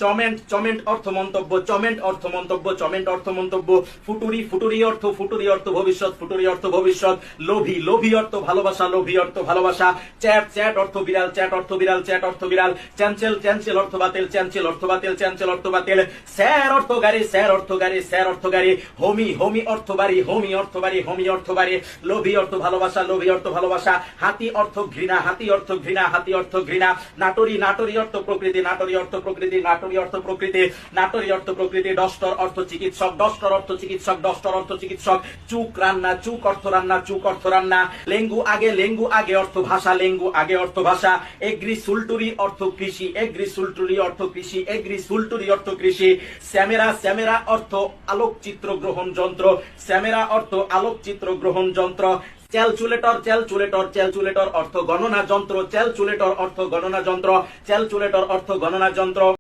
চমেন্ট চমেন্ট অর্থ মন্তব্য, চমেন্ট অর্থ মন্তব্য, চমেন্ট অর্থ মন্তব্য। ফুটুরি ফুটুরি অর্থ ভবিষ্যৎ, ফুটুরি অর্থ ভবিষ্যৎ। লোভী লোভী অর্থ ভালোবাসা, লোভী অর্থ ভালোবাসা। চ্যাট চ্যাট অর্থ বিড়াল, চ্যাট অর্থ বিড়াল, চ্যাট অর্থ বিড়াল। চ্যাঞ্চেল চ্যাঞ্চেল অর্থ বাতিল, চ্যাঞ্চেল অর্থ বাতিল, চ্যাঞ্চেল অর্থ বাতিল। স্যার অর্থ গাড়ি, স্যার অর্থ গাড়ি, স্যার অর্থ গাড়ি। হোমি হোমি অর্থ বাড়ি, হোমি অর্থ বাড়ি, হোমি অর্থ বাড়ি। লোভী অর্থ ভালোবাসা, লোভী অর্থ ভালোবাসা। হাতি অর্থ ঘৃণা, হাতি অর্থ ঘৃণা, হাতি অর্থ ঘৃণা। নাটরি নাটরি অর্থ প্রকৃতি, নাটরি অর্থ প্রকৃতি, নাটরি অর্থ প্রকৃতি, নাটরি অর্থ প্রকৃতি। ডস্টর অর্থ চিকিৎসক, ডস্টর অর্থ চিকিৎসক, ডস্টর অর্থ চিকিৎসক। চুক রান্না, চুক অর্থ রান্না, চুক অর্থ রান্না। লেঙ্গু আগে অর্থ ভাষা, লেঙ্গু আগে অর্থ ভাষা। এগ্রি সুলটুরি অর্থ কৃষি, এগ্রি সুলটুরি অর্থ কৃষি, এগ্রি সুলটুরি অর্থ কৃষি। স্যামেরা স্যামেরা অর্থ আলোকচিত্র গ্রহণ যন্ত্র, স্যামেরা অর্থ আলোকচিত্র গ্রহণ যন্ত্র। ক্যালকুলেটর ক্যালকুলেটর ক্যালকুলেটর অর্থ গণনা যন্ত্র, ক্যালকুলেটর অর্থ গণনা যন্ত্র, ক্যালকুলেটর অর্থ গণনা যন্ত্র।